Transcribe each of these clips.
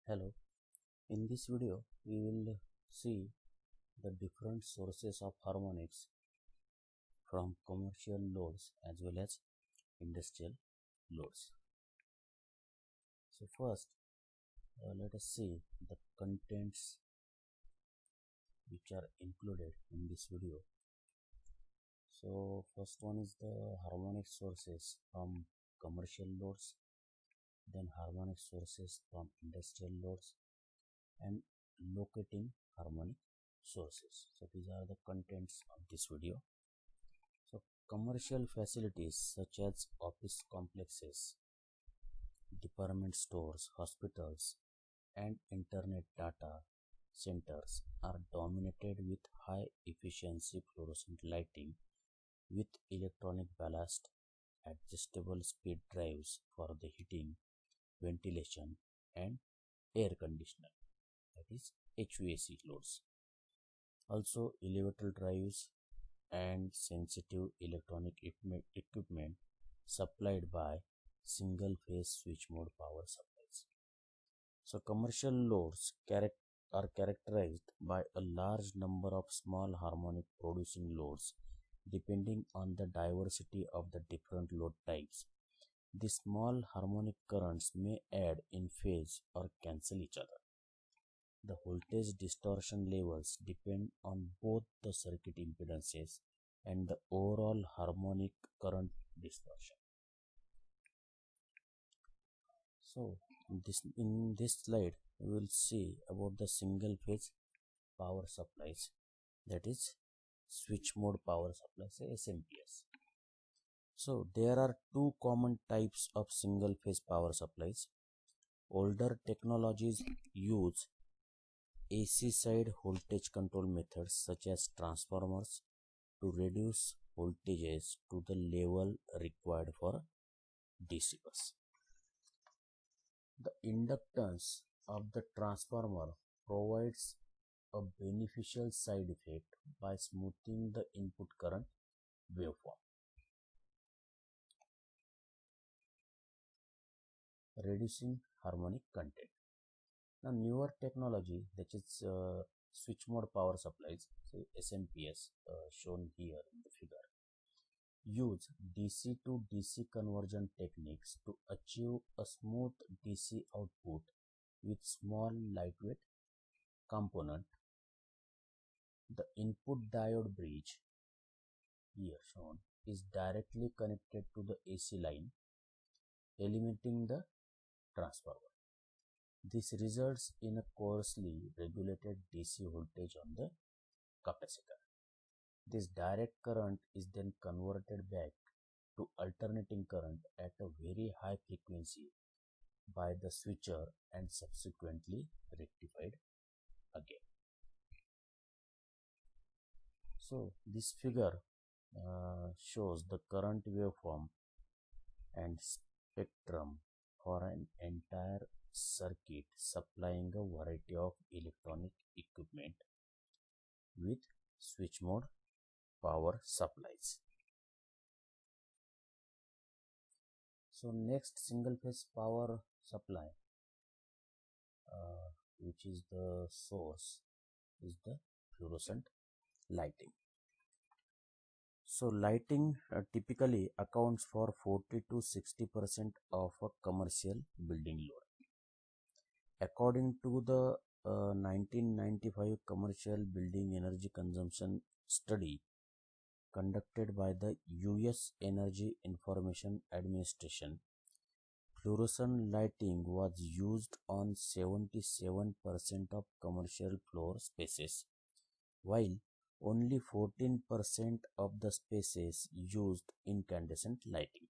Hello, in this video we will see the different sources of harmonics from commercial loads as well as industrial loads. So first let us see the contents which are included in this video. So first one is the harmonic sources from commercial loads, then harmonic sources from industrial loads, and locating harmonic sources. So these are the contents of this video. So commercial facilities such as office complexes, department stores, hospitals, and internet data centers are dominated with high efficiency fluorescent lighting with electronic ballast, adjustable speed drives for the heating, ventilation, and air conditioner, that is HVAC loads. Also elevator drives and sensitive electronic equipment supplied by single phase switch mode power supplies. So commercial loads are characterized by a large number of small harmonic producing loads depending on the diversity of the different load types. The small harmonic currents may add in phase or cancel each other. The voltage distortion levels depend on both the circuit impedances and the overall harmonic current distortion. So in this slide we will see about the single phase power supplies, that is switch mode power supplies, SMPS. So there are two common types of single phase power supplies. Older technologies use AC side voltage control methods such as transformers to reduce voltages to the level required for DC bus. The inductance of the transformer provides a beneficial side effect by smoothing the input current waveform. Reducing harmonic content. Now newer technology, that is switch mode power supplies, say SMPS, shown here in the figure, use DC to DC conversion techniques to achieve a smooth DC output with small lightweight component. The input diode bridge, here shown, is directly connected to the AC line, eliminating the transformer. This results in a coarsely regulated DC voltage on the capacitor. This direct current is then converted back to alternating current at a very high frequency by the switcher and subsequently rectified again. So this figure shows the current waveform and spectrum for an entire circuit supplying a variety of electronic equipment with switch mode power supplies. So next single phase power supply, which is the source, is the fluorescent lighting. So lighting typically accounts for 40 to 60% of a commercial building load. According to the 1995 commercial building energy consumption study conducted by the US Energy Information Administration, fluorescent lighting was used on 77% of commercial floor spaces, while only 14% of the spaces used incandescent lighting.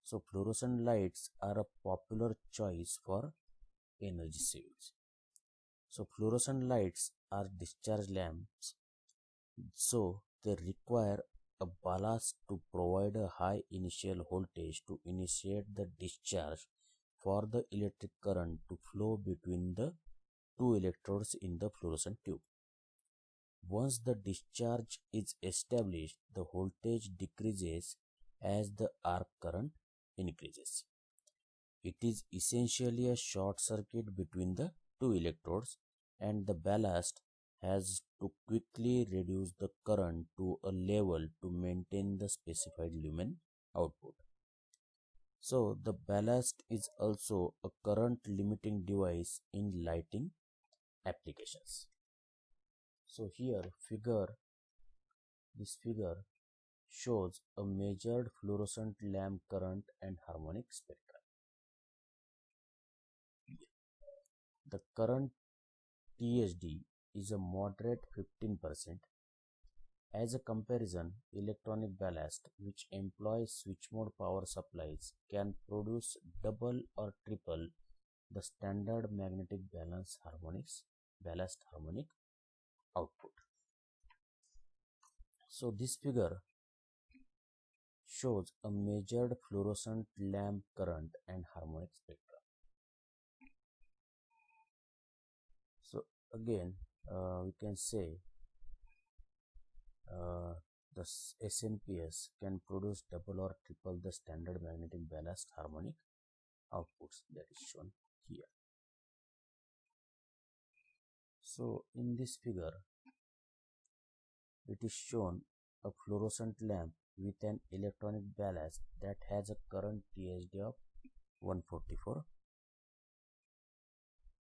So fluorescent lights are a popular choice for energy savings. So fluorescent lights are discharge lamps, so they require a ballast to provide a high initial voltage to initiate the discharge for the electric current to flow between the two electrodes in the fluorescent tube. Once the discharge is established, the voltage decreases as the arc current increases. It is essentially a short circuit between the two electrodes, and the ballast has to quickly reduce the current to a level to maintain the specified lumen output. So the ballast is also a current limiting device in lighting applications. So here this figure shows a measured fluorescent lamp current and harmonic spectrum. The current THD is a moderate 15%. As a comparison, electronic ballast, which employs switch mode power supplies, can produce double or triple the standard magnetic ballast harmonic output. So this figure shows a measured fluorescent lamp current and harmonic spectrum. So again, we can say the SNPS can produce double or triple the standard magnetic ballast harmonic outputs that is shown here. So in this figure, it is shown a fluorescent lamp with an electronic ballast that has a current THD of 144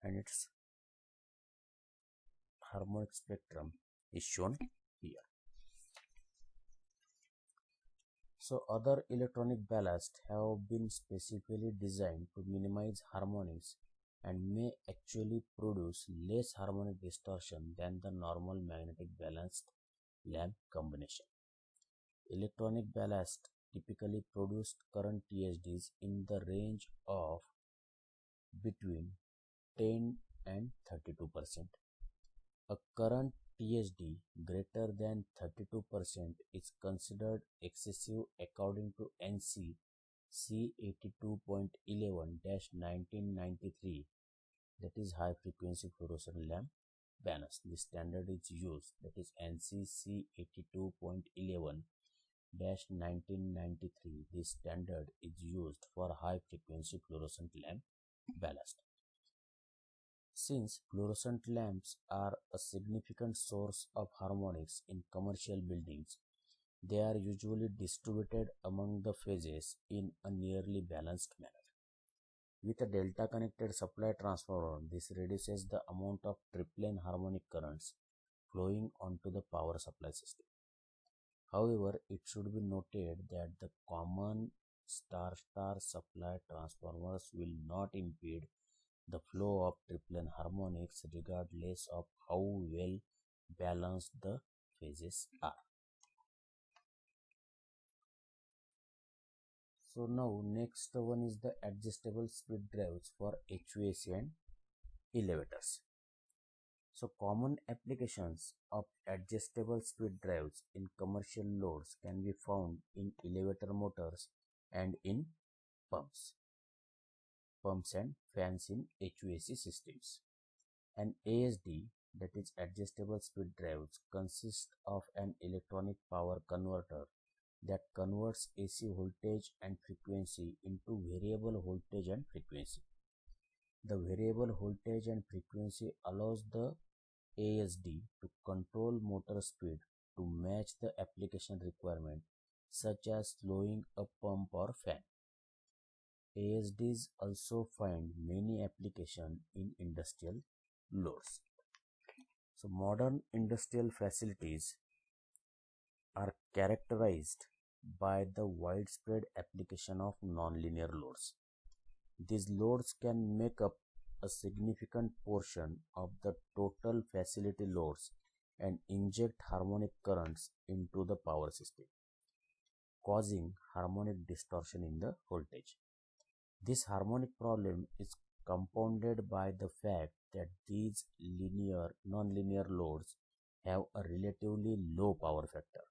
and its harmonic spectrum is shown here. So other electronic ballasts have been specifically designed to minimize harmonics and may actually produce less harmonic distortion than the normal magnetic balanced lamp combination. Electronic ballast typically produced current THDs in the range of between 10 and 32%. A current THD greater than 32% is considered excessive according to NC C82.11-1993, that is high frequency fluorescent lamp banners. This standard is used, that is NC C82.11-1993. This standard is used for high frequency fluorescent lamp ballast. Since fluorescent lamps are a significant source of harmonics in commercial buildings, they are usually distributed among the phases in a nearly balanced manner. With a delta connected supply transformer, this reduces the amount of triplen harmonic currents flowing onto the power supply system. However, it should be noted that the common star-star supply transformers will not impede the flow of triplen harmonics regardless of how well balanced the phases are. So now next one is the adjustable speed drives for HVAC and elevators. So common applications of adjustable speed drives in commercial loads can be found in elevator motors and in pumps and fans in HVAC systems. An ASD, that is adjustable speed drives, consists of an electronic power converter that converts AC voltage and frequency into variable voltage and frequency. The variable voltage and frequency allows the ASD to control motor speed to match the application requirement, such as slowing a pump or fan. ASDs also find many applications in industrial loads. So modern industrial facilities are characterized by the widespread application of nonlinear loads. These loads can make up a significant portion of the total facility loads and inject harmonic currents into the power system, causing harmonic distortion in the voltage. This harmonic problem is compounded by the fact that these nonlinear loads have a relatively low power factor.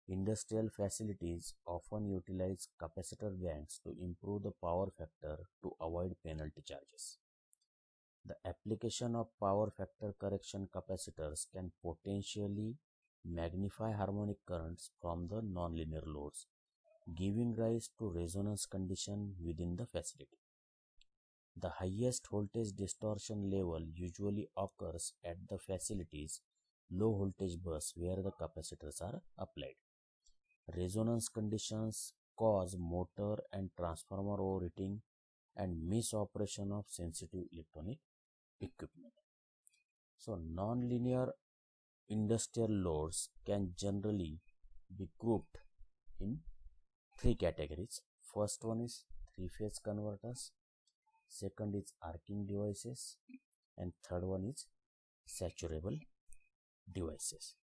Industrial facilities often utilize capacitor banks to improve the power factor to avoid penalty charges. The application of power factor correction capacitors can potentially magnify harmonic currents from the nonlinear loads, giving rise to resonance condition within the facility. The highest voltage distortion level usually occurs at the facility's low voltage bus where the capacitors are applied. Resonance conditions cause motor and transformer overheating and misoperation of sensitive electronic equipment. So, nonlinear industrial loads can generally be grouped in three categories. First one is three-phase converters, second is arcing devices, and third one is saturable devices.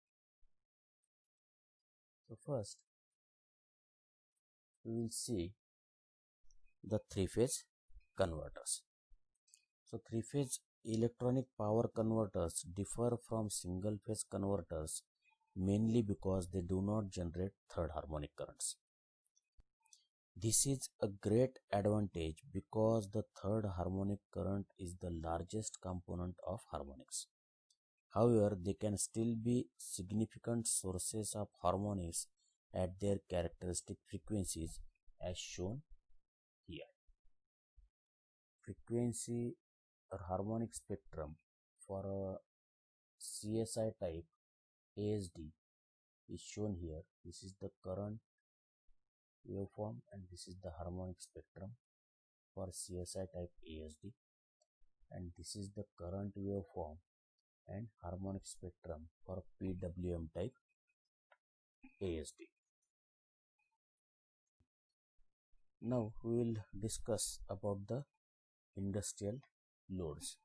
So first we will see the three-phase converters. So three-phase electronic power converters differ from single-phase converters mainly because they do not generate third harmonic currents. This is a great advantage because the third harmonic current is the largest component of harmonics. However, they can still be significant sources of harmonics at their characteristic frequencies as shown here. Frequency or harmonic spectrum for a CSI type ASD is shown here. This is the current waveform and this is the harmonic spectrum for CSI type ASD, and this is the current waveform and harmonic spectrum for PWM type ASD. Now we will discuss about the industrial loads.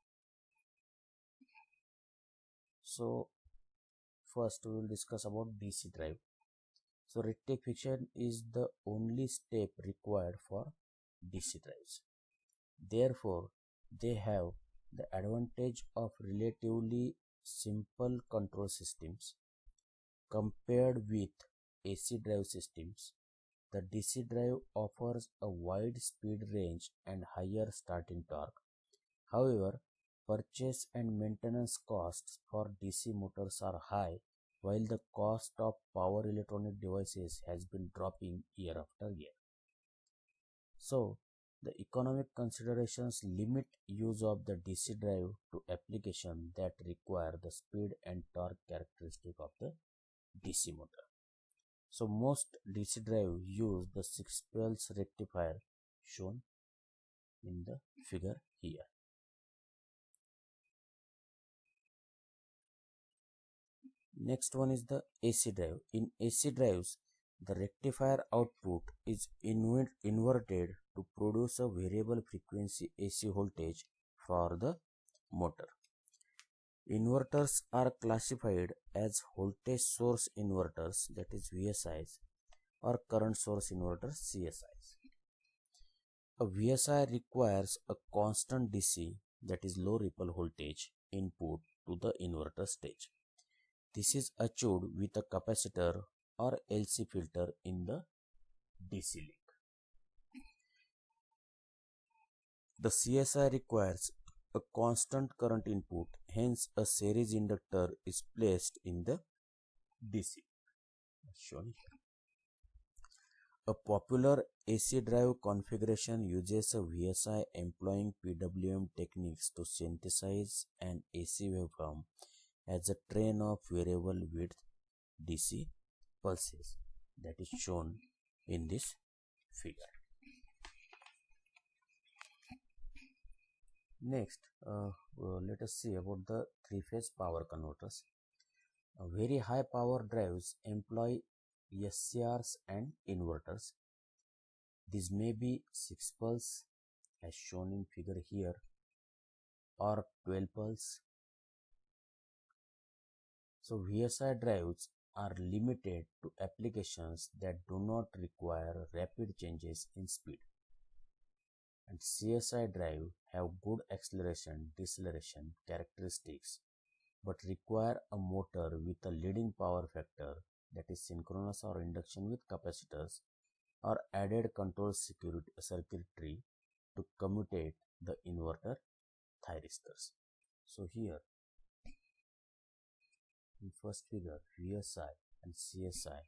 So first we will discuss about DC drive. So rectification is the only step required for DC drives. Therefore, they have the advantage of relatively simple control systems compared with AC drive systems. The DC drive offers a wide speed range and higher starting torque. However, purchase and maintenance costs for DC motors are high, while the cost of power electronic devices has been dropping year after year. So, the economic considerations limit use of the DC drive to applications that require the speed and torque characteristic of the DC motor. So, most DC drive use the 6 pulse rectifier shown in the figure here. Next one is the AC drive. In AC drives, the rectifier output is inverted to produce a variable frequency AC voltage for the motor. Inverters are classified as voltage source inverters, that is VSIs, or current source inverters, CSIs. A VSI requires a constant DC, that is low ripple voltage, input to the inverter stage. This is achieved with a capacitor or LC filter in the DC link. The CSI requires a constant current input, hence a series inductor is placed in the DC, as shown here. A popular AC drive configuration uses a VSI employing PWM techniques to synthesize an AC waveform as a train of variable width DC pulses, that is shown in this figure. Next, let us see about the three-phase power converters. Very high power drives employ SCRs and inverters. These may be 6 pulse as shown in figure here or 12 pulse. So VSI drives are limited to applications that do not require rapid changes in speed. And CSI drive have good acceleration deceleration characteristics but require a motor with a leading power factor, that is synchronous or induction with capacitors, or added control circuitry to commute the inverter thyristors. So here in first figure, VSI and CSI,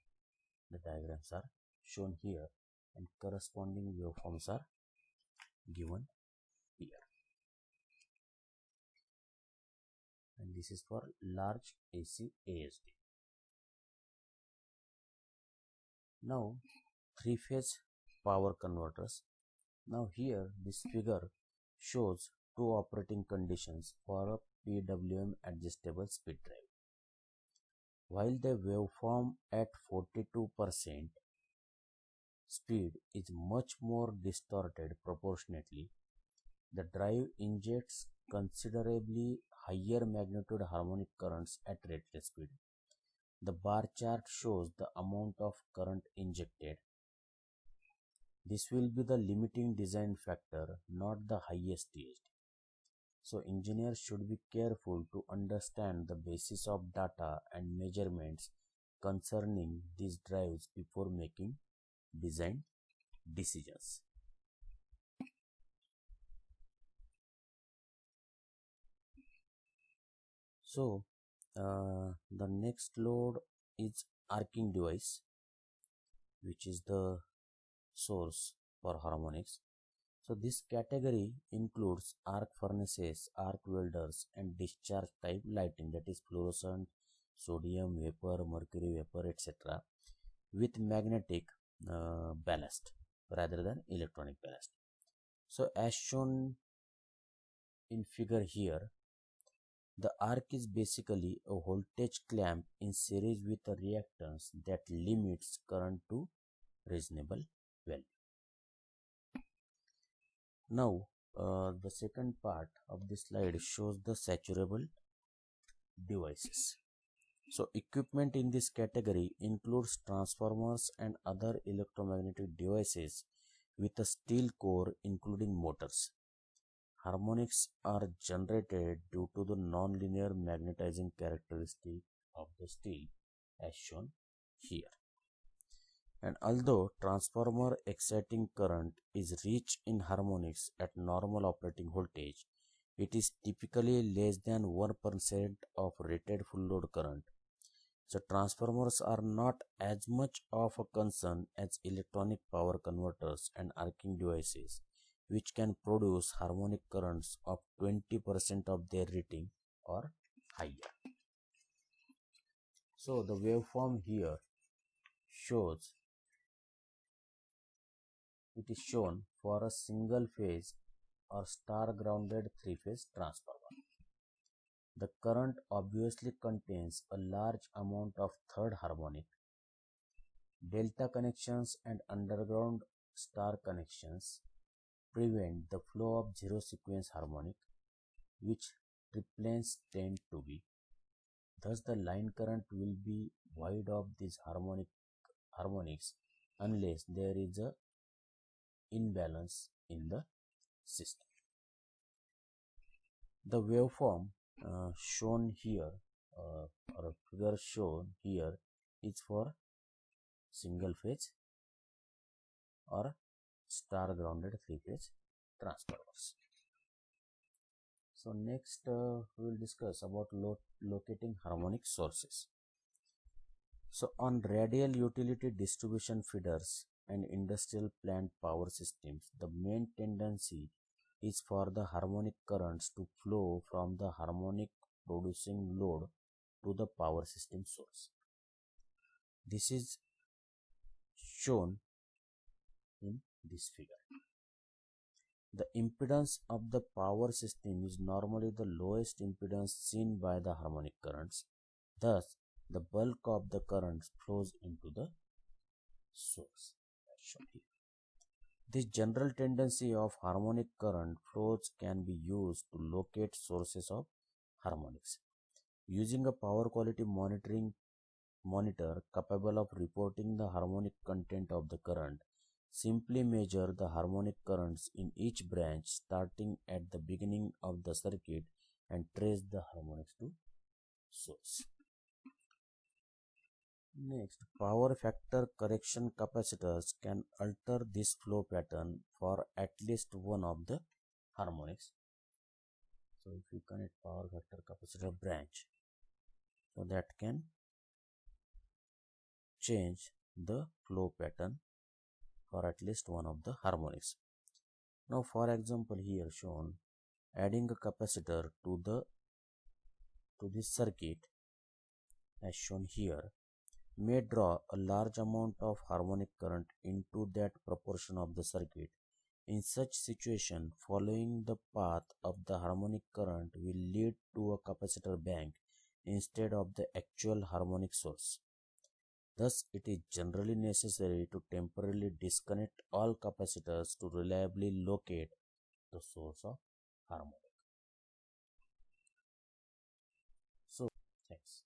the diagrams are shown here. and corresponding waveforms are given here. And this is for large AC ASD. Now, three-phase power converters. Now here this figure shows two operating conditions for a PWM adjustable speed drive. While the waveform at 42% speed is much more distorted proportionately, the drive injects considerably higher magnitude harmonic currents at rated speed. The bar chart shows the amount of current injected. This will be the limiting design factor, not the highest THD. So engineers should be careful to understand the basis of data and measurements concerning these drives before making design decisions. So the next load is arcing device, which is the source for harmonics. So this category includes arc furnaces, arc welders, and discharge type lighting, that is fluorescent, sodium vapor, mercury vapor, etc. with magnetic ballast rather than electronic ballast. So as shown in figure here, the arc is basically a voltage clamp in series with a reactance that limits current to reasonable value. Now, the second part of this slide shows the saturable devices. So, equipment in this category includes transformers and other electromagnetic devices with a steel core, including motors. Harmonics are generated due to the non-linear magnetizing characteristic of the steel, as shown here. And although transformer exciting current is rich in harmonics at normal operating voltage, it is typically less than 1% of rated full load current. So transformers are not as much of a concern as electronic power converters and arcing devices, which can produce harmonic currents of 20% of their rating or higher. So the waveform here shows, it is shown for a single phase or star grounded three-phase transformer. The current obviously contains a large amount of third harmonic. Delta connections and underground star connections prevent the flow of zero sequence harmonic, which triplanes tend to be. Thus, the line current will be wide of these harmonics unless there is a imbalance in the system. The waveform shown here or figure shown here is for single phase or star grounded three phase transformers. So next we will discuss about locating harmonic sources. So on radial utility distribution feeders and industrial plant power systems, the main tendency is for the harmonic currents to flow from the harmonic producing load to the power system source. This is shown in this figure. The impedance of the power system is normally the lowest impedance seen by the harmonic currents. Thus, the bulk of the currents flows into the source, as shown here. This general tendency of harmonic current flows can be used to locate sources of harmonics. Using a power quality monitor capable of reporting the harmonic content of the current, simply measure the harmonic currents in each branch starting at the beginning of the circuit and trace the harmonics to source. Next, power factor correction capacitors can alter this flow pattern for at least one of the harmonics. So if you connect power factor capacitor branch, so that can change the flow pattern for at least one of the harmonics. Now, for example, here shown, adding a capacitor to this circuit as shown here may draw a large amount of harmonic current into that proportion of the circuit. In such situation, following the path of the harmonic current will lead to a capacitor bank instead of the actual harmonic source. Thus, it is generally necessary to temporarily disconnect all capacitors to reliably locate the source of harmonic. So, thanks.